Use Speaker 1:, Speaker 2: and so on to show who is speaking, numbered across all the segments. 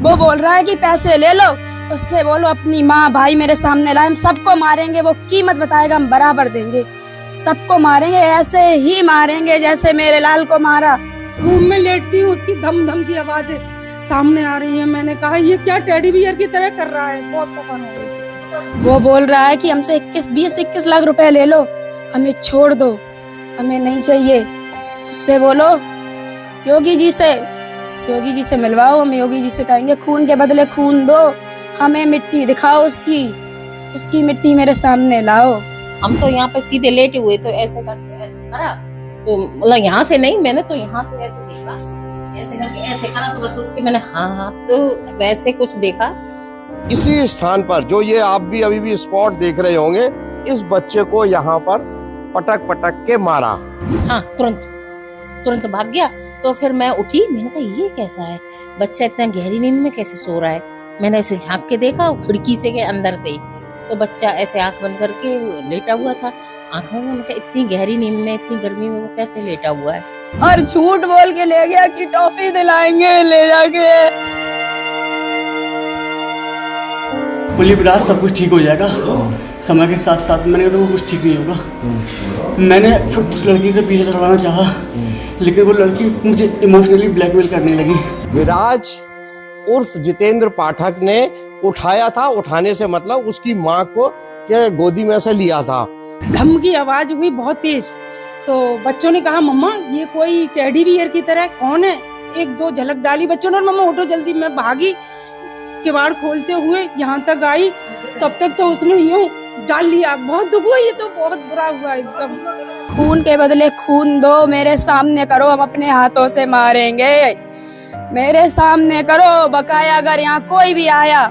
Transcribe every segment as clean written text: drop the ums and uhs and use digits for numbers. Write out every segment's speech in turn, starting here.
Speaker 1: वो बोल रहा है कि पैसे ले लो, उससे बोलो अपनी माँ भाई मेरे सामने लाए, हम सबको मारेंगे, वो कीमत बताएगा हम बराबर देंगे, सबको मारेंगे, ऐसे ही मारेंगे जैसे मेरे लाल को मारा।
Speaker 2: रूम में लेटती हूँ, उसकी धम धम की आवाजें सामने आ रही है। मैंने कहा ये क्या टेडी बियर की तरह कर रहा है, बहुत तबाह हो रही थी।
Speaker 1: वो बोल रहा है कि हमसे 20-21 लाख रुपए ले लो, हमें छोड़ दो, हमें नहीं चाहिए। उससे बोलो योगी जी से मिलवाओ, हम योगी जी से कहेंगे खून के बदले खून दो, हमें मिट्टी दिखाओ, उसकी मिट्टी मेरे सामने लाओ।
Speaker 3: हम तो यहाँ पे सीधे लेटे हुए तो ऐसे करके ऐसे करा, तो मतलब यहाँ से नहीं, मैंने तो यहाँ से ऐसे देखा, ऐसे करके ऐसे करा, तो बस उसके मैंने हाँ तो वैसे कुछ देखा।
Speaker 4: इसी स्थान पर जो ये आप भी अभी भी स्पॉट देख रहे होंगे, इस बच्चे को यहाँ पर पटक पटक के मारा।
Speaker 3: हाँ तुरंत भाग गया। तो फिर मैं उठी, मैंने कहा ये कैसा है, बच्चा इतना गहरी नींद में कैसे सो रहा है। मैंने ऐसे झांक के देखा खिड़की से के अंदर से, तो बच्चा ऐसे आंख बंद करके लेटा हुआ था। आंख बंद, मैंने कहा इतनी गहरी नींद में इतनी गर्मी में वो कैसे लेटा हुआ है।
Speaker 1: और झूठ बोल के ले गया कि टॉफी दिलाएंगे, ले जाके
Speaker 5: बोली विराज सब कुछ ठीक हो जाएगा समय के साथ साथ। मैंने कहा तो वो कुछ ठीक नहीं होगा। मैंने उस लड़की से पीछे छुड़वाना चाहा, लेकिन वो लड़की मुझे इमोशनली ब्लैकमेल करने लगी।
Speaker 4: विराज उर्फ जितेंद्र पाठक ने उठाया था, उठाने से मतलब उसकी माँ को के गोदी में से लिया था।
Speaker 2: धम की आवाज हुई बहुत तेज, तो बच्चों ने कहा मम्मा ये कोई टेडी बियर की तरह कौन है। एक दो झलक डाली बच्चों ने, मम्मा उठो जल्दी। मैं भागी, किवाड़ खोलते हुए यहाँ तक आई, तब तक तो उसने यूं डाल लिया। बहुत दुख हुआ, ये तो बहुत बुरा हुआ एकदम।
Speaker 1: खून के बदले खून दो, मेरे सामने करो, हम अपने हाथों से मारेंगे, मेरे सामने करो। बकाया अगर यहाँ कोई भी आया,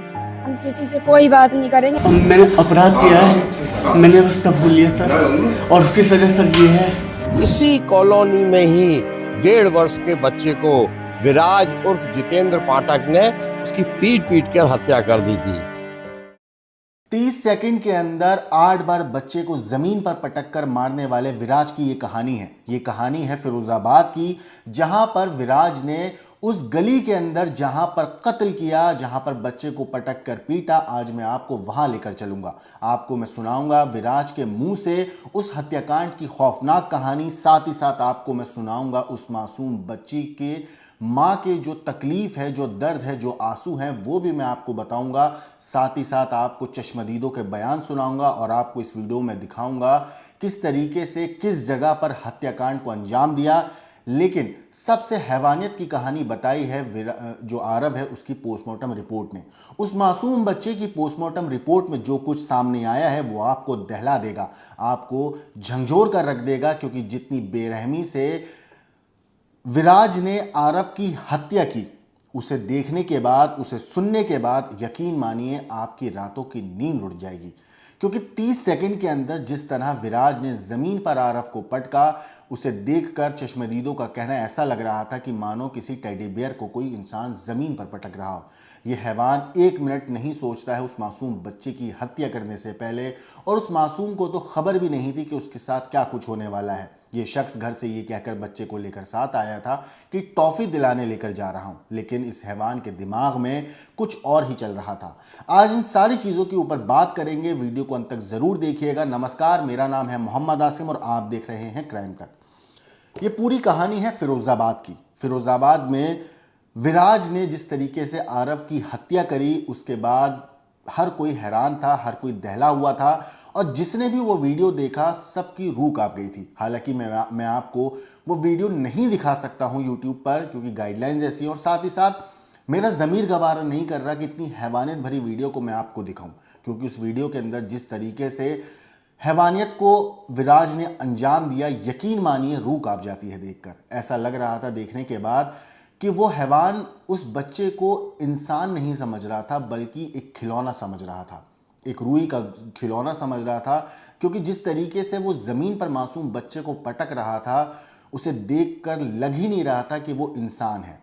Speaker 1: हम किसी से कोई बात नहीं करेंगे।
Speaker 5: मैंने अपराध किया है, मैंने बस कबूल लिया सर, और उसकी सजा सर ये है।
Speaker 4: इसी कॉलोनी में ही 1.5 वर्ष के बच्चे को विराज उर्फ जितेंद्र पाठक ने उसकी पीट कर हत्या कर दी थी।
Speaker 6: 30 सेकंड के अंदर 8 बार बच्चे को जमीन पर पटक कर मारने वाले विराज की ये कहानी है। ये कहानी है फिरोजाबाद की, जहां पर विराज ने उस गली के अंदर जहां पर कत्ल किया, जहां पर बच्चे को पटक कर पीटा। आज मैं आपको वहां लेकर चलूंगा, आपको मैं सुनाऊंगा विराज के मुंह से उस हत्याकांड की खौफनाक कहानी। साथ ही साथ आपको मैं सुनाऊंगा उस मासूम बच्ची के माँ के जो तकलीफ है, जो दर्द है, जो आंसू हैं, वो भी मैं आपको बताऊंगा। साथ ही साथ आपको चश्मदीदों के बयान सुनाऊंगा और आपको इस वीडियो में दिखाऊंगा किस तरीके से किस जगह पर हत्याकांड को अंजाम दिया। लेकिन सबसे हैवानियत की कहानी बताई है जो आरव है उसकी पोस्टमार्टम रिपोर्ट ने। उस मासूम बच्चे की पोस्टमार्टम रिपोर्ट में जो कुछ सामने आया है वो आपको दहला देगा, आपको झंझोर कर रख देगा, क्योंकि जितनी बेरहमी से विराज ने आरव की हत्या की, उसे देखने के बाद, उसे सुनने के बाद यकीन मानिए आपकी रातों की नींद उड़ जाएगी। क्योंकि 30 सेकंड के अंदर जिस तरह विराज ने जमीन पर आरव को पटका, उसे देखकर चश्मदीदों का कहना ऐसा लग रहा था कि मानो किसी टेडी बियर को कोई इंसान जमीन पर पटक रहा हो। यह हैवान 1 मिनट नहीं सोचता है उस मासूम बच्चे की हत्या करने से पहले, और उस मासूम को तो खबर भी नहीं थी कि उसके साथ क्या कुछ होने वाला है। ये शख्स घर से ये कहकर बच्चे को लेकर साथ आया था कि टॉफी दिलाने लेकर जा रहा हूं, लेकिन इस हैवान के दिमाग में कुछ और ही चल रहा था। आज इन सारी चीजों के ऊपर बात करेंगे, वीडियो को अंत तक जरूर देखिएगा। नमस्कार, मेरा नाम है मोहम्मद आसिम और आप देख रहे हैं क्राइम तक। ये पूरी कहानी है फिरोजाबाद की। फिरोजाबाद में विराज ने जिस तरीके से आरव की हत्या करी, उसके बाद हर कोई हैरान था, हर कोई दहला हुआ था, और जिसने भी वो वीडियो देखा सबकी रूह कांप गई थी। हालांकि मैं आपको वो वीडियो नहीं दिखा सकता हूं यूट्यूब पर, क्योंकि गाइडलाइंस ऐसी है, और साथ ही साथ मेरा ज़मीर गवारा नहीं कर रहा कि इतनी हैवानियत भरी वीडियो को मैं आपको दिखाऊं, क्योंकि उस वीडियो के अंदर जिस तरीके से हैवानियत को विराज ने अंजाम दिया, यकीन मानिए रूह कांप जाती है देखकर। ऐसा लग रहा था देखने के बाद कि वो हैवान उस बच्चे को इंसान नहीं समझ रहा था, बल्कि एक खिलौना समझ रहा था, एक रूई का खिलौना समझ रहा था। क्योंकि जिस तरीके से वो जमीन पर मासूम बच्चे को पटक रहा था, उसे देखकर लग ही नहीं रहा था कि वो इंसान है।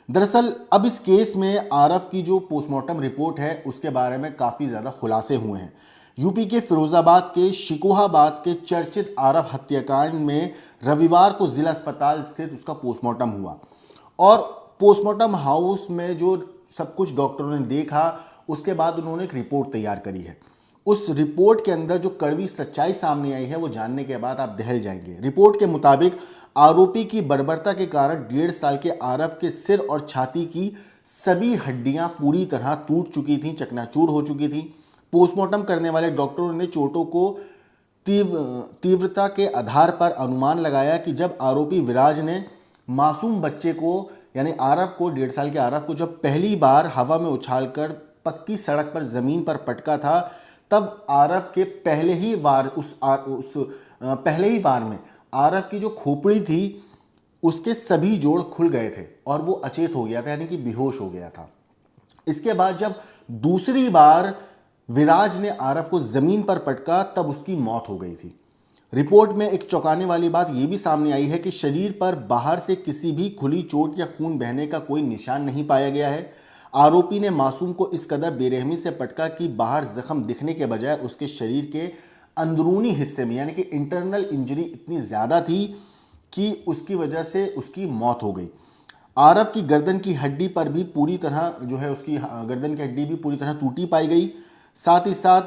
Speaker 6: दरअसल अब इस केस में आरव की जो पोस्टमार्टम रिपोर्ट है उसके बारे में काफी ज्यादा खुलासे हुए हैं। यूपी के फिरोजाबाद के शिकोहाबाद के चर्चित आरव हत्याकांड में रविवार को जिला अस्पताल स्थित उसका पोस्टमार्टम हुआ, और पोस्टमार्टम हाउस में जो सब कुछ डॉक्टरों ने देखा, उसके बाद उन्होंने एक रिपोर्ट तैयार करी है। उस रिपोर्ट के अंदर जो कड़वी सच्चाई सामने आई है वो जानने के बाद आप दहल जाएंगे। रिपोर्ट के मुताबिक आरोपी की बर्बरता के कारण 1.5 साल के आरव के सिर और छाती की सभी हड्डियां पूरी तरह टूट चुकी थी, चकनाचूर हो चुकी थी। पोस्टमार्टम करने वाले डॉक्टरों ने चोटों को तीव्रता के आधार पर अनुमान लगाया कि जब आरोपी विराज ने मासूम बच्चे को यानी आरव को 1.5 साल के आरव को जब पहली बार हवा में उछालकर पक्की सड़क पर जमीन पर पटका था, तब आरव के पहले ही बार में आरव की जो खोपड़ी थी उसके सभी जोड़ खुल गए थे और वो अचेत हो गया था, यानी कि बेहोश हो गया था। इसके बाद जब दूसरी बार विराज ने आरव को जमीन पर पटका तब उसकी मौत हो गई थी। रिपोर्ट में एक चौंकाने वाली बात यह भी सामने आई है कि शरीर पर बाहर से किसी भी खुली चोट या खून बहने का कोई निशान नहीं पाया गया है। आरोपी ने मासूम को इस कदर बेरहमी से पटका कि बाहर जख्म दिखने के बजाय उसके शरीर के अंदरूनी हिस्से में यानी कि इंटरनल इंजरी इतनी ज़्यादा थी कि उसकी वजह से उसकी मौत हो गई। आरव की गर्दन की हड्डी पर भी पूरी तरह जो है उसकी गर्दन की हड्डी भी पूरी तरह टूटी पाई गई। साथ ही साथ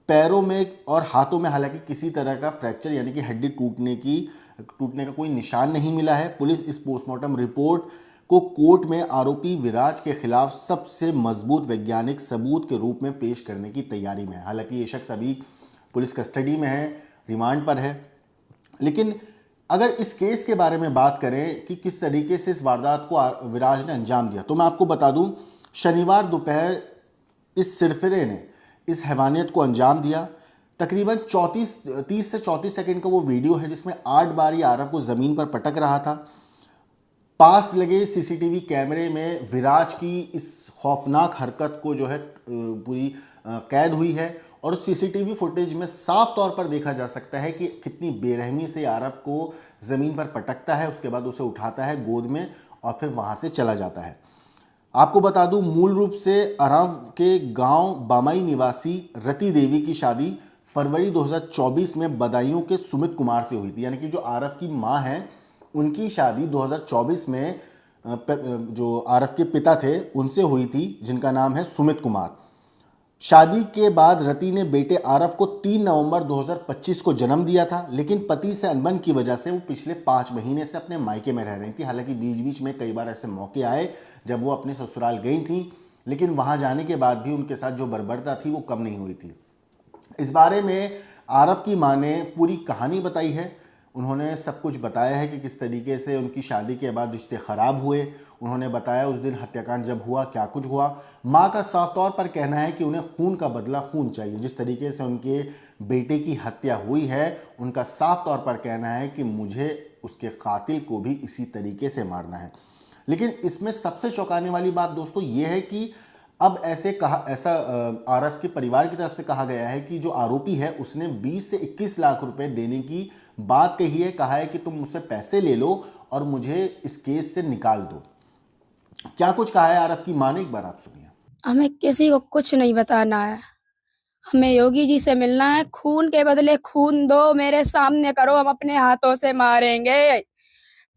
Speaker 6: पैरों में और हाथों में हालांकि किसी तरह का फ्रैक्चर यानी कि हड्डी टूटने का कोई निशान नहीं मिला है। पुलिस इस पोस्टमार्टम रिपोर्ट को कोर्ट में आरोपी विराज के खिलाफ सबसे मजबूत वैज्ञानिक सबूत के रूप में पेश करने की तैयारी में है। हालांकि ये शख्स अभी पुलिस कस्टडी में है, रिमांड पर है। लेकिन अगर इस केस के बारे में बात करें कि किस तरीके से इस वारदात को विराज ने अंजाम दिया, तो मैं आपको बता दूं, शनिवार दोपहर इस सिरफिरे ने इस हैवानियत को अंजाम दिया। तकरीबन 30 से 34 सेकंड का वो वीडियो है जिसमें 8 बार ये आरव को ज़मीन पर पटक रहा था। पास लगे सीसीटीवी कैमरे में विराज की इस खौफनाक हरकत को जो है पूरी कैद हुई है और उस सीसीटीवी फुटेज में साफ तौर पर देखा जा सकता है कि कितनी बेरहमी से आरव को ज़मीन पर पटकता है, उसके बाद उसे उठाता है गोद में और फिर वहाँ से चला जाता है। आपको बता दूं, मूल रूप से आराम के गांव बामाई निवासी रति देवी की शादी फरवरी 2024 में बदायूं के सुमित कुमार से हुई थी। यानी कि जो आरव की मां हैं उनकी शादी 2024 में जो आरव के पिता थे उनसे हुई थी, जिनका नाम है सुमित कुमार। शादी के बाद रति ने बेटे आरव को 3 नवंबर 2025 को जन्म दिया था, लेकिन पति से अनबन की वजह से वो पिछले 5 महीने से अपने मायके में रह रही थी। हालांकि बीच बीच में कई बार ऐसे मौके आए जब वो अपने ससुराल गई थी, लेकिन वहां जाने के बाद भी उनके साथ जो बर्बरता थी वो कम नहीं हुई थी। इस बारे में आरव की मां ने पूरी कहानी बताई है। उन्होंने सब कुछ बताया है कि किस तरीके से उनकी शादी के बाद रिश्ते ख़राब हुए। उन्होंने बताया उस दिन हत्याकांड जब हुआ क्या कुछ हुआ। माँ का साफ तौर पर कहना है कि उन्हें खून का बदला खून चाहिए। जिस तरीके से उनके बेटे की हत्या हुई है, उनका साफ तौर पर कहना है कि मुझे उसके कातिल को भी इसी तरीके से मारना है। लेकिन इसमें सबसे चौंकाने वाली बात दोस्तों ये है कि अब ऐसा आरव के परिवार की तरफ से कहा गया है कि जो आरोपी है उसने 20 से 21 लाख रुपए देने की बात कही है। कहा है कि तुम मुझसे पैसे ले लो और मुझे इस केस से निकाल दो। क्या कुछ कहा है आरव की मां ने, एक बार आप सुनिए।
Speaker 1: हमें किसी को कुछ नहीं बताना है, हमें योगी जी से मिलना है। खून के बदले खून दो, मेरे सामने करो, हम अपने हाथों से मारेंगे।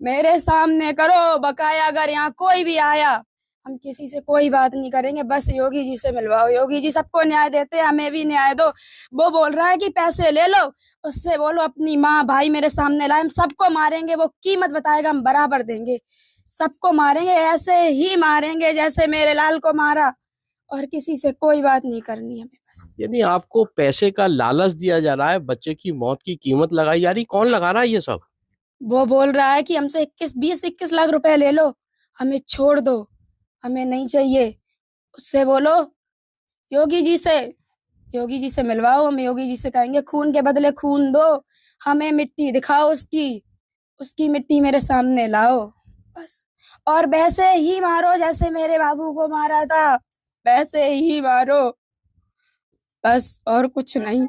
Speaker 1: मेरे सामने करो, बकाया अगर यहाँ कोई भी आया हम किसी से कोई बात नहीं करेंगे, बस योगी जी से मिलवाओ। योगी जी सबको न्याय देते हैं, हमें भी न्याय दो। वो बोल रहा है कि पैसे ले लो, उससे बोलो अपनी माँ भाई मेरे सामने लाए, हम सबको मारेंगे। वो कीमत बताएगा, हम बराबर देंगे। सबको मारेंगे, ऐसे ही मारेंगे जैसे मेरे लाल को मारा, और किसी से कोई बात नहीं करनी हमें बस।
Speaker 4: यानी आपको पैसे का लालच दिया जा रहा है, बच्चे की मौत की कीमत लगाई जा रही, कौन लगा रहा है ये सब?
Speaker 1: वो बोल रहा है कि हमसे 20-21 लाख रुपए ले लो, हमें छोड़ दो, हमें नहीं चाहिए। उससे बोलो योगी जी से मिलवाओ, हम योगी जी से कहेंगे खून के बदले खून दो, हमें मिट्टी दिखाओ, उसकी मिट्टी मेरे सामने लाओ बस। और वैसे ही मारो जैसे मेरे बाबू को मारा था, वैसे ही मारो बस, और कुछ नहीं।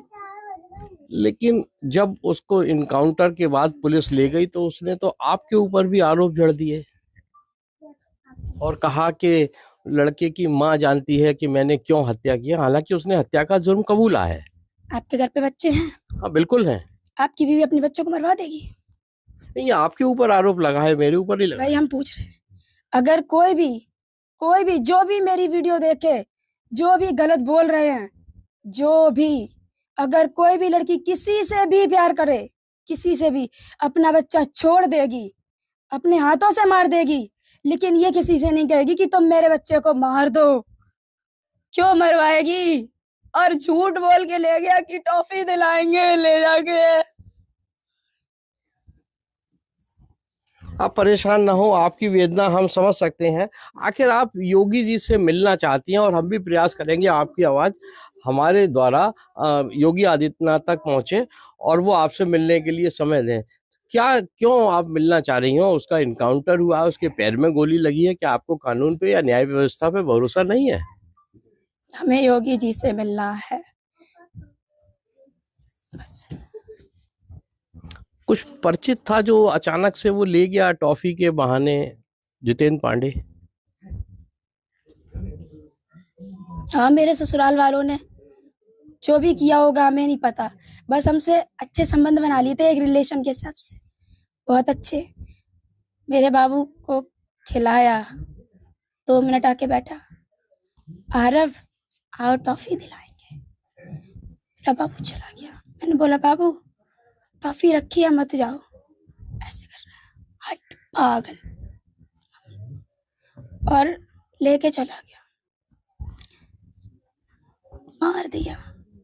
Speaker 4: लेकिन जब उसको इनकाउंटर के बाद पुलिस ले गई तो उसने तो आपके ऊपर भी आरोप जड़ दिए और कहा कि लड़के की मां जानती है कि मैंने क्यों हत्या की। हालांकि उसने हत्या का जुर्म कबूला है।
Speaker 1: आपके घर पे बच्चे हैं?
Speaker 4: हाँ बिल्कुल है।
Speaker 1: आपकी बीवी अपने बच्चों को मरवा देगी?
Speaker 4: नहीं, आपके ऊपर आरोप लगा है, मेरे ऊपर नहीं लगा।
Speaker 1: भाई हम पूछ रहे हैं, अगर कोई भी कोई भी जो भी मेरी वीडियो देखे, जो भी गलत बोल रहे हैं, जो भी, अगर कोई भी लड़की किसी से भी प्यार करे, किसी से भी, अपना बच्चा छोड़ देगी, अपने हाथों से मार देगी, लेकिन ये किसी से नहीं कहेगी कि तुम मेरे बच्चे को मार दो। क्यों मरवाएगी? और झूठ बोल के ले गया कि टॉफी दिलाएंगे ले जाके।
Speaker 4: आप परेशान ना हो, आपकी वेदना हम समझ सकते हैं। आखिर आप योगी जी से मिलना चाहती हैं और हम भी प्रयास करेंगे आपकी आवाज़ हमारे द्वारा योगी आदित्यनाथ तक पहुंचे और वो आपसे मिलने के लिए समय दें। क्या, क्यों आप मिलना चाह रही हो? उसका इनकाउंटर हुआ है, उसके पैर में गोली लगी है, क्या आपको कानून पे या न्याय व्यवस्था पे भरोसा नहीं है?
Speaker 1: हमें योगी जी से मिलना है बस।
Speaker 4: कुछ परिचित था जो अचानक से वो ले गया टॉफी के बहाने, जितेंद्र पांडे?
Speaker 1: हाँ, मेरे ससुराल वालों ने जो भी किया होगा हमें नहीं पता, बस हमसे अच्छे संबंध बना लिए थे एक रिलेशन के हिसाब से, बहुत अच्छे। मेरे बाबू को खिलाया, 2 मिनट आके बैठा, आरव आओ टॉफी दिलाएंगे। मेरा बाबू चला गया। मैंने बोला बाबू टॉफी रखी है, मत जाओ। ऐसे कर रहा है, हट पागल, और लेके चला गया, मार दिया,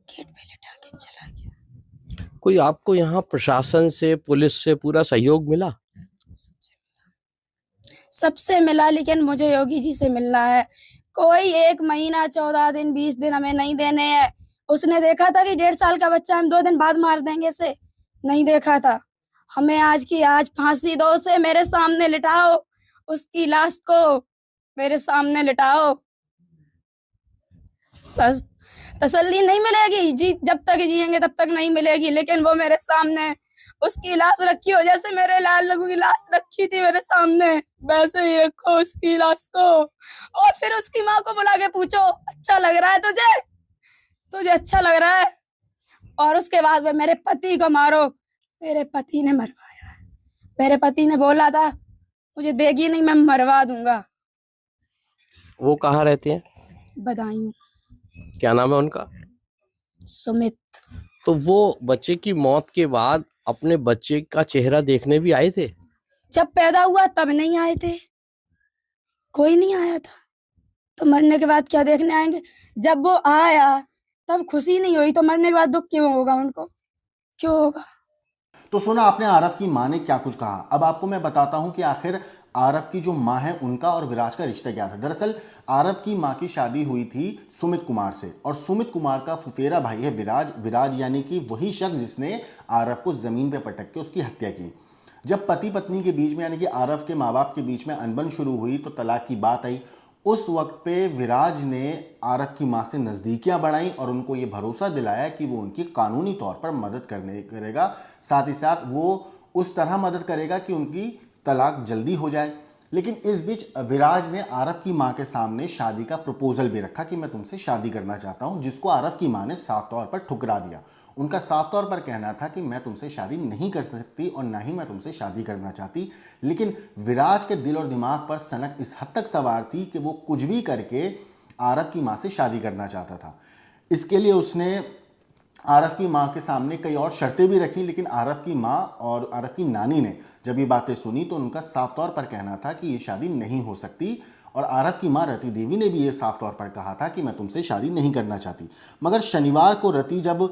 Speaker 1: गेट पे लटा के चला गया।
Speaker 4: कोई आपको यहाँ प्रशासन से, पुलिस से पूरा सहयोग मिला?
Speaker 1: सबसे मिला, लेकिन मुझे योगी जी से मिलना है। कोई 1 महीना 14 दिन 20 दिन हमें नहीं देने हैं। उसने देखा था कि 1.5 साल का बच्चा हम 2 दिन बाद मार देंगे, से नहीं देखा था। हमें आज की आज फांसी दो, से मेरे सामने लिटाओ, उसकी लाश को मेरे सामने लिटाओ। बस तसल्ली नहीं मिलेगी जी, जब तक जिएंगे तब तक नहीं मिलेगी, लेकिन वो मेरे सामने उसकी लाश रखी हो, जैसे मेरे लाल लघु की लाश रखी थी मेरे सामने, वैसे ही रखो उसकी लाश को। और फिर उसकी माँ को बुला के पूछो अच्छा लग रहा है तुझे, तुझे अच्छा लग रहा है? और उसके बाद में मेरे पति को मारो। मेरे पति ने मरवाया है। मेरे पति ने बोला था मुझे देगी नहीं, मैं मरवा दूंगा।
Speaker 4: वो कहाँ रहते हैं?
Speaker 1: बधाई।
Speaker 4: क्या नाम है उनका?
Speaker 1: सुमित।
Speaker 4: तो वो बच्चे की मौत के बाद अपने बच्चे का चेहरा देखने भी आए थे?
Speaker 1: जब पैदा हुआ तब नहीं आए थे, कोई नहीं आया था, तो मरने के बाद क्या देखने आएंगे? जब वो आया तब खुशी नहीं हुई, तो मरने के बाद दुख क्यों होगा उनको? क्यों होगा?
Speaker 6: तो सुना आपने आरव की मां ने क्या कुछ कहा। अब आपको मैं बताता हूं कि आखिर आरव की जो मां है उनका और विराज का रिश्ता क्या था। दरअसल आरव की मां की शादी हुई थी सुमित कुमार से, और सुमित कुमार का फुफेरा भाई है विराज। विराज यानी कि वही शख्स जिसने आरव को जमीन पर पटक के उसकी हत्या की। जब पति पत्नी के बीच में यानी कि आरव के माँ बाप के बीच में अनबन शुरू हुई तो तलाक की बात आई। उस वक्त पे विराज ने आरव की मां से नज़दीकियां बढ़ाई और उनको ये भरोसा दिलाया कि वो उनकी कानूनी तौर पर मदद करेगा, साथ ही साथ वो उस तरह मदद करेगा कि उनकी तलाक जल्दी हो जाए। लेकिन इस बीच विराज ने आरव की मां के सामने शादी का प्रपोजल भी रखा कि मैं तुमसे शादी करना चाहता हूं, जिसको आरव की मां ने साफ तौर पर ठुकरा दिया। उनका साफ तौर पर कहना था कि मैं तुमसे शादी नहीं कर सकती और ना ही मैं तुमसे शादी करना चाहती। लेकिन विराज के दिल और दिमाग पर सनक इस हद तक सवार थी कि वो कुछ भी करके आरव की मां से शादी करना चाहता था। इसके लिए उसने आरव की मां के सामने कई और शर्तें भी रखी, लेकिन आरव की मां और आरव की नानी ने जब ये बातें सुनी तो उनका साफ तौर पर कहना था कि ये शादी नहीं हो सकती। और आरव की मां रति देवी ने भी ये साफ तौर पर कहा था कि मैं तुमसे शादी नहीं करना चाहती। मगर शनिवार को रति जब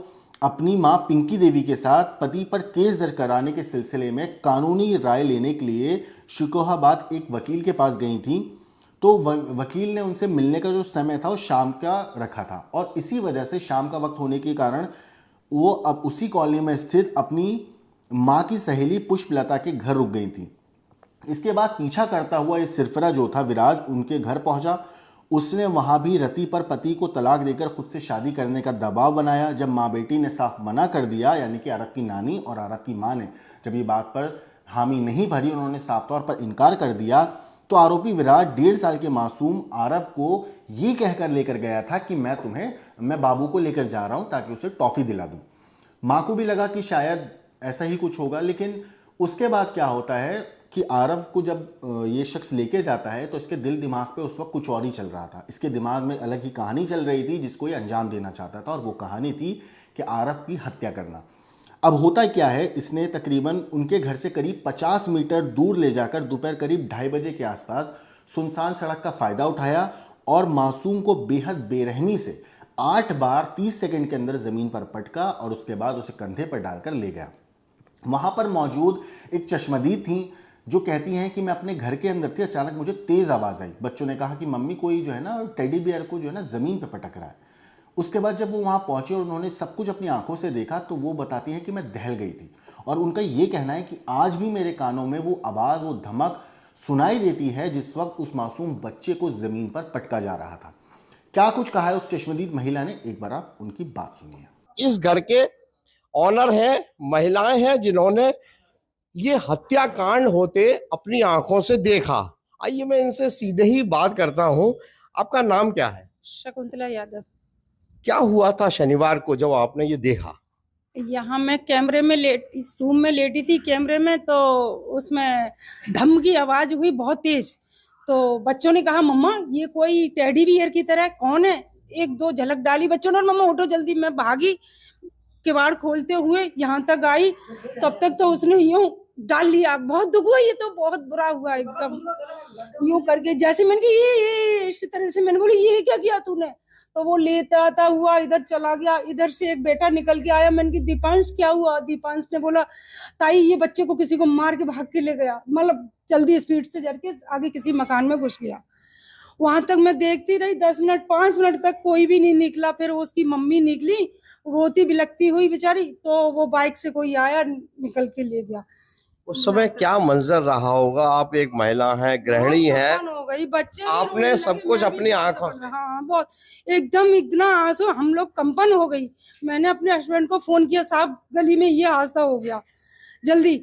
Speaker 6: अपनी मां पिंकी देवी के साथ पति पर केस दर्ज कराने के सिलसिले में कानूनी राय लेने के लिए शिकोहाबाद एक वकील के पास गई थी, तो वकील ने उनसे मिलने का जो समय था वो शाम का रखा था, और इसी वजह से शाम का वक्त होने के कारण वो अब उसी कॉलोनी में स्थित अपनी मां की सहेली पुष्पलता के घर रुक गई थी। इसके बाद पीछा करता हुआ ये सिरफरा जो था विराज उनके घर पहुंचा। उसने वहां भी रति पर पति को तलाक देकर खुद से शादी करने का दबाव बनाया। जब माँ बेटी ने साफ मना कर दिया, यानी कि आरव की नानी और आरव की माँ ने जब ये बात पर हामी नहीं भरी, उन्होंने साफ तौर पर इनकार कर दिया, तो आरोपी विराज 1.5 साल के मासूम आरव को ये कहकर लेकर गया था कि मैं बाबू को लेकर जा रहा हूं ताकि उसे टॉफी दिला दूं। माँ को भी लगा कि शायद ऐसा ही कुछ होगा, लेकिन उसके बाद क्या होता है, कि आरव को जब ये शख्स लेके जाता है तो इसके दिल दिमाग पे उस वक्त कुछ और ही चल रहा था। इसके दिमाग में अलग ही कहानी चल रही थी जिसको ये अंजाम देना चाहता था, और वो कहानी थी कि आरव की हत्या करना। अब होता क्या है, इसने तकरीबन उनके घर से करीब 50 मीटर दूर ले जाकर दोपहर करीब 2:30 बजे के आसपास सुनसान सड़क का फ़ायदा उठाया और मासूम को बेहद बेरहमी से 8 बार 30 सेकंड के अंदर ज़मीन पर पटका और उसके बाद उसे कंधे पर डालकर ले गया। वहाँ पर मौजूद एक चश्मदीद थी जो कहती हैं कि मैं अपने घर के अंदर थी, अचानक मुझे तेज़ आवाज़ आई। बच्चों ने कहा कि मम्मी कोई जो है ना टेडी बियर को जो है ना ज़मीन पर पटक रहा है। उसके बाद जब वो वहाँ पहुँचे और उन्होंने सब कुछ अपनी आंखों से देखा तो वो बताती हैं कि मैं दहल गई थी, और उनका ये कहना है कि आज भी मेरे कानों में वो आवाज़, वो धमक सुनाई देती है जिस वक्त उस मासूम बच्चे को ज़मीन पर पटका जा रहा था। क्या कुछ कहा है उस चश्मदीद महिला ने, एक बार आप उनकी बात सुनिए।
Speaker 4: इस घर के ऑनर हैं, महिलाएं हैं जिन्होंने ये हत्याकांड होते अपनी आंखों से देखा। आइए मैं इनसे सीधे ही बात करता हूँ। आपका नाम क्या है?
Speaker 2: शकुंतला यादव।
Speaker 4: क्या हुआ था शनिवार को जब आपने ये देखा?
Speaker 2: यहाँ मैं कैमरे में इस रूम में लेटी थी कैमरे में, तो उसमें धम की आवाज हुई बहुत तेज। तो बच्चों ने कहा मम्मा ये कोई टेडी बियर की तरह कौन है, एक दो झलक डाली बच्चों ने, और मम्मा उठो जल्दी। मैं भागी, किवाड़ खोलते हुए यहाँ तक आई, तब तक तो उसने यूं डाल लिया। बहुत दुख हुआ, ये तो बहुत बुरा हुआ एकदम यूं करके, जैसे मैंने कहा ये इसी तरह से। मैंने बोली ये क्या किया तूने, तो वो लेता आता हुआ इधर चला गया। इधर से एक बेटा निकल के आया, मैंने कहा दीपांश क्या हुआ? दीपांश ने बोला ताई ये बच्चे को किसी को मार के भाग के ले गया, मतलब जल्दी स्पीड से जर के आगे किसी मकान में घुस गया। वहां तक मैं देखती रही 10 मिनट 5 मिनट तक, कोई भी नहीं निकला। फिर उसकी मम्मी निकली रोती बिलखती हुई बेचारी, तो वो बाइक से कोई आया निकल के ले गया।
Speaker 4: उस समय क्या मंजर रहा होगा? आप एक महिला हैं, गृहिणी हैं,
Speaker 2: हो गई, बच्चे
Speaker 4: आपने सब कुछ अपनी आंखों से।
Speaker 2: हाँ बहुत एकदम इतना आंसू, हम लोग कंपन हो गई। मैंने अपने हस्बैंड को फोन किया, साहब गली में ये हादसा हो गया, जल्दी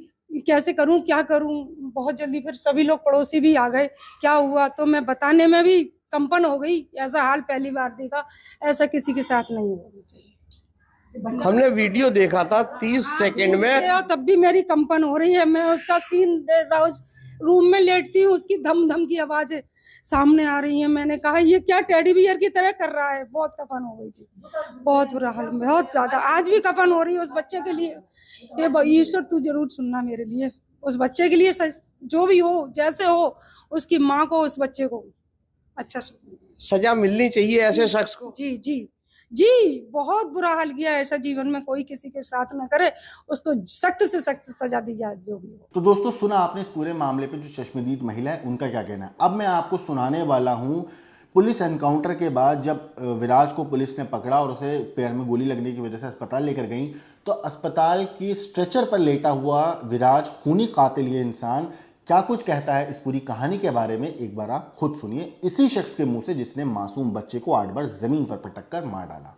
Speaker 2: कैसे करूं क्या करूं। बहुत जल्दी फिर सभी लोग पड़ोसी भी आ गए, क्या हुआ, तो मैं बताने में भी कंपन हो गई। ऐसा हाल पहली बार देखा, ऐसा किसी के साथ नहीं होना चाहिए।
Speaker 4: हमने वीडियो देखा था 30 सेकंड में,
Speaker 2: और तब भी मेरी कंपन हो रही है। मैं उसका सीन रोज रूम में लेटती हूँ, उसकी धम धम की आवाजें सामने आ रही हैं। मैंने कहा ये क्या टेडी बियर की तरह कर रहा है। बहुत कफन हो गई थी, बहुत बुरा हाल, बहुत ज्यादा। आज भी कफन हो रही है उस बच्चे के लिए। ये ईश्वर तू जरूर सुनना मेरे लिए, उस बच्चे के लिए जो भी हो, जैसे हो, उसकी माँ को, उस बच्चे को अच्छा
Speaker 4: सजा मिलनी चाहिए ऐसे शख्स को।
Speaker 2: जी जी जी, बहुत बुरा हाल किया है। ऐसा जीवन में कोई किसी के साथ न करे, उसको सख्त से सख्त सजा दी जाए जो भी हो।
Speaker 6: तो दोस्तों सुना आपने इस पूरे मामले पे जो चश्मदीद महिला है उनका क्या कहना है। अब मैं आपको सुनाने वाला हूँ पुलिस एनकाउंटर के बाद जब विराज को पुलिस ने पकड़ा और उसे पैर में गोली लगने की वजह से अस्पताल लेकर गई, तो अस्पताल की स्ट्रेचर पर लेटा हुआ विराज, खूनी कातिल ये इंसान, क्या कुछ कहता है इस पूरी कहानी के बारे में एक बार आप खुद सुनिए, इसी शख्स के मुंह से जिसने मासूम बच्चे को 8 बार जमीन पर पटक कर मार डाला।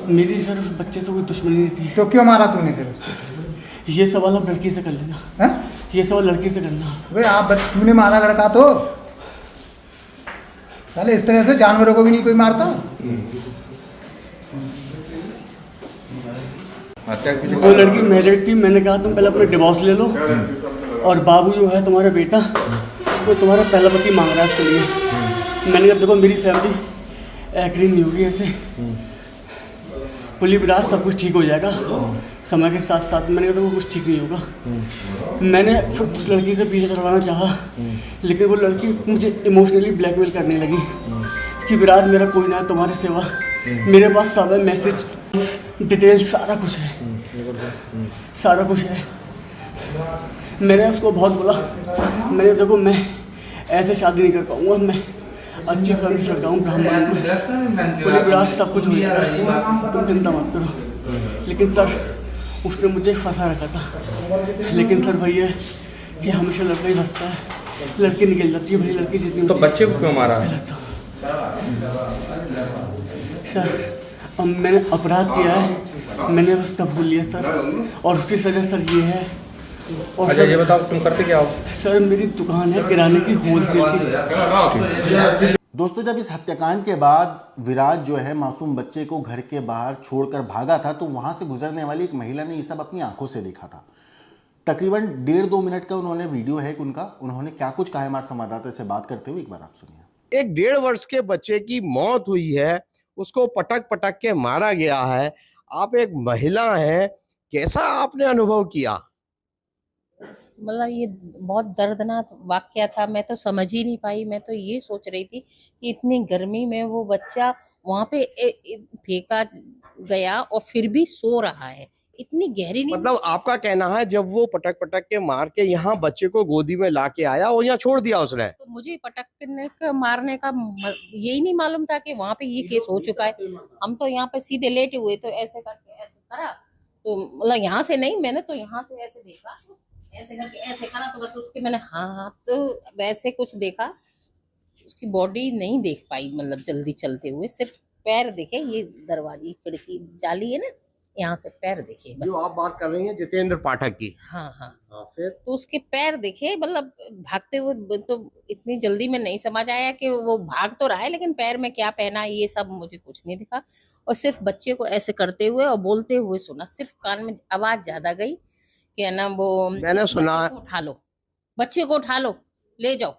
Speaker 5: मेरी सर उस बच्चे से कोई दुश्मनी नहीं थी।
Speaker 7: तो क्यों मारा तूने फिर उसको?
Speaker 5: ये सवाल आप लड़की से कर लेना।
Speaker 7: है?
Speaker 5: ये सवाल लड़की से करना।
Speaker 7: वे आप तूने मारा लड़का तो साले इस तरह से जानवरों को भी नहीं कोई मारता।
Speaker 5: वो लड़की मैरिड थी, मैंने कहा तुम पहले अपना डिवोर्स ले लो, और बाबू जो है तुम्हारा बेटा वो तुम्हारा पहला पति मांग रहा है इसके लिए। मैंने कहा देखो मेरी फैमिली एग्री नहीं होगी ऐसे, पुलिस विराज सब कुछ ठीक हो जाएगा समय के साथ साथ। मैंने कहा देखो कुछ ठीक नहीं होगा। मैंने उस लड़की से पीछे छुड़वाना चाहा, लेकिन वो लड़की मुझे इमोशनली ब्लैकमेल करने लगी कि विराज मेरा कोई ना है तुम्हारे सिवा, मेरे पास सब है, मैसेज डिटेल सारा कुछ है, सारा कुछ है। मैंने उसको बहुत बोला, मैंने देखो मैं ऐसे शादी नहीं कर पाऊंगा, मैं अच्छी फैमिली से लड़का हूँ, ब्राह्मण हूँ, बोले विराज सब कुछ हो जाएगा तुम चिंता मत करो। लेकिन सर उसने मुझे फंसा रखा था। लेकिन सर वही है कि हमेशा लड़का ही फंसता है, लड़की निकल जाती है, भले लड़की जितनी।
Speaker 8: तो बच्चे को क्यों मारा?
Speaker 5: सर अब मैंने अपराध किया है, मैंने उसका भूल लिया सर, और उसकी सजा सर ये है। और
Speaker 8: अच्छा ये बताओ तुम करते क्या हो?
Speaker 5: सर मेरी दुकान है किराने की, होलसेल की।
Speaker 6: दोस्तों जब इस हत्याकांड के बाद विराज जो है मासूम बच्चे को घर के बाहर छोड़कर भागा था, तो वहां से गुजरने वाली एक महिला ने ये सब अपनी आंखों से देखा था। तकरीबन 1.5-2 मिनट का उन्होंने वीडियो है उनका, उन्होंने क्या कुछ कहा है हमारे संवाददाता से बात करते हुए, एक बार आप सुनिए।
Speaker 4: एक 1.5 वर्ष के बच्चे की मौत हुई है, उसको पटक पटक के मारा गया है। आप एक महिला हैं, कैसा आपने अनुभव किया?
Speaker 3: मतलब ये बहुत दर्दनाक वाकया था। मैं तो समझ ही नहीं पाई। मैं तो ये सोच रही थी कि इतनी गर्मी में वो बच्चा वहां पे फेंका गया और फिर भी सो रहा है, इतनी गहरी नींद।
Speaker 4: मतलब आपका कहना है जब वो पटक पटक के मार के यहाँ बच्चे को गोदी में ला के आया और यहाँ छोड़ दिया उसने?
Speaker 3: तो मुझे पटकने का मारने का यही नहीं मालूम था कि वहां पे ये केस हो चुका है। हम तो यहाँ पे सीधे लेटे हुए, तो ऐसे करके ऐसे करा, तो मतलब यहाँ से नहीं, मैंने तो यहाँ से ऐसे देखा, ऐसे करके ऐसे करा, तो बस उसके मैंने हाथ तो वैसे कुछ देखा, उसकी बॉडी नहीं देख पाई। मतलब जल्दी चलते हुए सिर्फ पैर देखे, ये दरवाजे खिड़की जाली है ना, यहाँ से पैर देखे।
Speaker 4: जो आप बात कर रही हैं जितेंद्र पाठक की?
Speaker 3: हाँ हाँ।
Speaker 4: फिर
Speaker 3: तो उसके पैर देखे, मतलब भागते हुए, तो इतनी जल्दी में नहीं समझ आया कि वो भाग तो रहा है, लेकिन पैर में क्या पहना है ये सब मुझे कुछ नहीं दिखा। और सिर्फ बच्चे को ऐसे करते हुए और बोलते हुए सुना, सिर्फ कान में आवाज ज्यादा गई कि है ना, वो
Speaker 4: मैंने सुना,
Speaker 3: उठा लो बच्चे को, उठा लो, ले जाओ,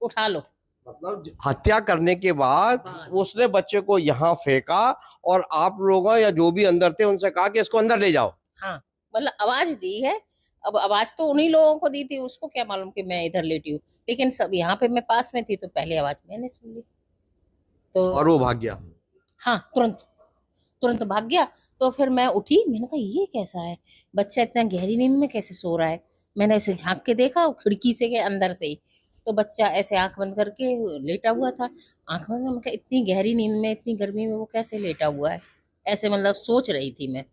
Speaker 3: उठा लो।
Speaker 4: मतलब हत्या करने के बाद उसने बच्चे को यहाँ फेंका और आप लोगों या जो भी अंदर थे उनसे कहा कि इसको अंदर ले जाओ।
Speaker 3: हाँ, मतलब आवाज दी है। अब आवाज तो उन्हीं लोगों को दी थी, उसको क्या मालूम कि मैं इधर लेटी हूँ, लेकिन सब यहाँ पे मैं पास में थी, तो पहले आवाज मैंने सुन ली। तो
Speaker 4: और वो भाग गया?
Speaker 3: हाँ, तुरंत भाग गया। तो फिर मैं उठी, मैंने कहा ये कैसा है, बच्चा इतना गहरी नींद में कैसे सो रहा है। मैंने ऐसे झांक के देखा, खिड़की से के अंदर से ही, तो बच्चा ऐसे आंख बंद करके लेटा हुआ था। आंख बंद, मैं कहा इतनी गहरी नींद में, इतनी गर्मी में वो कैसे लेटा हुआ है, ऐसे मतलब सोच रही थी मैं।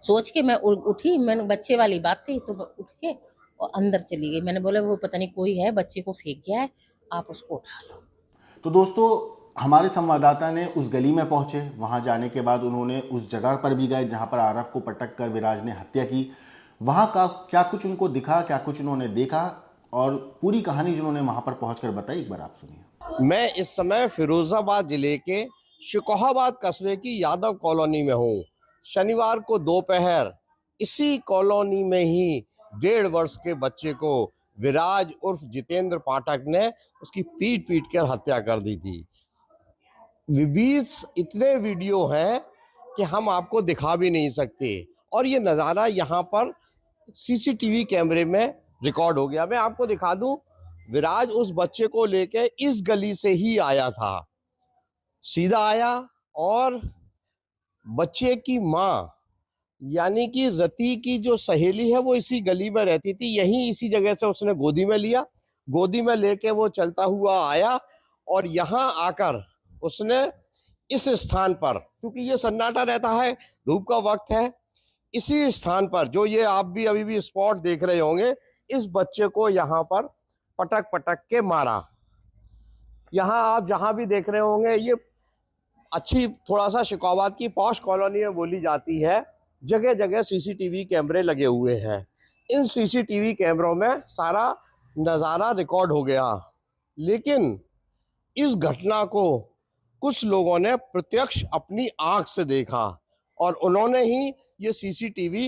Speaker 3: सोच के मैं उठी, मैंने बच्चे वाली बात थी, तो उठ के और अंदर चली गई। मैंने बोला वो पता नहीं कोई है, बच्चे को फेंक गया है, आप उसको उठा लो।
Speaker 6: तो दोस्तों, हमारे संवाददाता ने उस गली में पहुंचे, वहां जाने के बाद उन्होंने उस जगह पर भी गए जहां पर आरव को पटक कर विराज ने हत्या की। वहां का क्या कुछ उनको दिखा, क्या कुछ उन्होंने देखा और पूरी कहानी जिन्होंने वहां पर पहुंचकर बताई, एक बार आप सुनिए।
Speaker 4: मैं इस समय फिरोजाबाद जिले के शिकोहाबाद कस्बे की यादव कॉलोनी में हूँ। शनिवार को दोपहर इसी कॉलोनी में ही 1.5 वर्ष के बच्चे को विराज उर्फ जितेंद्र पाठक ने उसकी पीट पीट कर हत्या कर दी थी। इतने वीडियो हैं कि हम आपको दिखा भी नहीं सकते, और ये नज़ारा यहाँ पर सीसीटीवी कैमरे में रिकॉर्ड हो गया। मैं आपको दिखा दूं, विराज उस बच्चे को लेके इस गली से ही आया था, सीधा आया, और बच्चे की माँ यानी कि रति की जो सहेली है वो इसी गली में रहती थी, यहीं इसी जगह से उसने गोदी में लिया। गोदी में लेके वो चलता हुआ आया और यहाँ आकर उसने इस स्थान पर, क्योंकि ये सन्नाटा रहता है, धूप का वक्त है, इसी स्थान पर जो ये आप भी अभी भी स्पॉट देख रहे होंगे, इस बच्चे को यहाँ पर पटक पटक के मारा। यहाँ आप जहाँ भी देख रहे होंगे, ये अच्छी थोड़ा सा शिकोहाबाद की पॉश कॉलोनी में बोली जाती है, जगह जगह सीसीटीवी कैमरे लगे हुए हैं। इन सीसीटीवी कैमरों में सारा नज़ारा रिकॉर्ड हो गया, लेकिन इस घटना को कुछ लोगों ने प्रत्यक्ष अपनी आंख से देखा और उन्होंने ही ये सीसीटीवी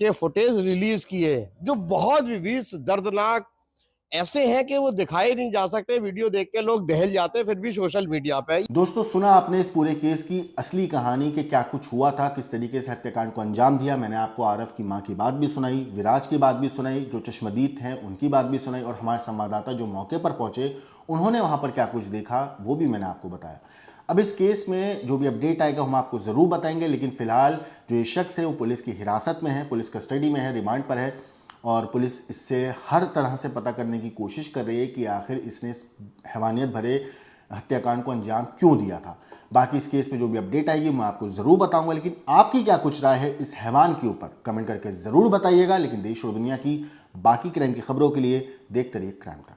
Speaker 4: के फुटेज रिलीज किए, जो बहुत विभत्स दर्दनाक ऐसे हैं कि वो दिखाए नहीं जा सकते। वीडियो देख के लोग दहल जाते, फिर भी सोशल मीडिया पे।
Speaker 6: दोस्तों, सुना आपने इस पूरे केस की असली कहानी कि क्या कुछ हुआ था, किस तरीके से हत्याकांड को अंजाम दिया। मैंने आपको आरव की मां की बात भी सुनाई, विराज की बात भी सुनाई, जो चश्मदीद हैं उनकी बात भी सुनाई, और हमारे संवाददाता जो मौके पर पहुंचे उन्होंने वहां पर क्या कुछ देखा वो भी मैंने आपको बताया। अब इस केस में जो भी अपडेट आएगा हम आपको ज़रूर बताएंगे, लेकिन फिलहाल जो ये शख्स है वो पुलिस की हिरासत में है, पुलिस कस्टडी में है, रिमांड पर है, और पुलिस इससे हर तरह से पता करने की कोशिश कर रही है कि आखिर इसने इस हैवानियत भरे हत्याकांड को अंजाम क्यों दिया था। बाकी इस केस में जो भी अपडेट आएगी मैं आपको ज़रूर बताऊंगा, लेकिन आपकी क्या कुछ राय है इस हैवान के ऊपर कमेंट करके ज़रूर बताइएगा। लेकिन देश और दुनिया की बाकी क्राइम की खबरों के लिए देखते रहिए क्राइम तक।